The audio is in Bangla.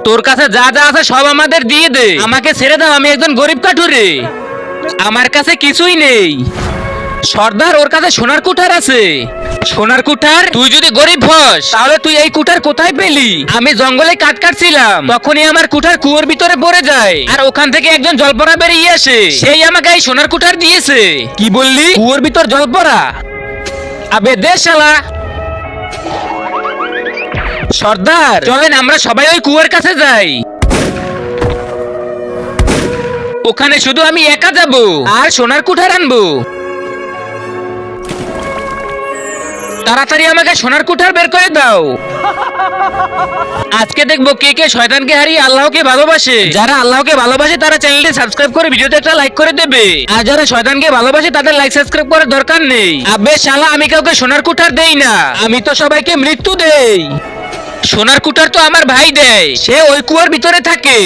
তোর কাছে যা যা আছে সব আমাদের দিয়ে দে, আমাকে ছেড়ে দাও, আমি একজন গরিব কাঠুরে, আমার কাছে কিছুই নেই। সর্দার, ওর কাছে সোনার কুঠার আছে। সোনার কুঠার? তুই যদি গরিব হস তাহলে তুই এই কুঠার কোথায় পেলি? আমি জঙ্গলে কাঠ কাটছিলাম, তখনই আমার কুঠার কুয়োর ভিতরে পড়ে যায়, আর ওখান থেকে একজন জলপরা বেরিয়ে আসে, সেই আমাকে এই সোনার কুঠার দিয়েছে। কি বললি? কুয়োর ভিতর জলপরা? আবে দে শালা। সর্দার, চলেন আমরা সবাই ওই কুয়োর কাছে যাই। ওখানে শুধু আমি একা যাব আর সোনার কুঠার আনবো। তাড়াতাড়ি আমাকে সোনার কুঠার বের করে দাও। আজকে দেখবো কে কে শয়তানকে হারিয়ে আল্লাহকে ভালোবাসে। যারা আল্লাহকে ভালোবাসে তারা চ্যানেলটি সাবস্ক্রাইব করে ভিডিওতে একটা লাইক করে দেবে, আর যারা শয়তানকে ভালোবাসে তাদের লাইক সাবস্ক্রাইব করার দরকার নেই। আবে শালা, আমি কাউকে সোনার কুঠার দেই না, আমি তো সবাইকে মৃত্যু দেই। সোনার কুঠার তো আমার ভাই দেয়, সে ওই কুয়ার ভিতরে থাকে।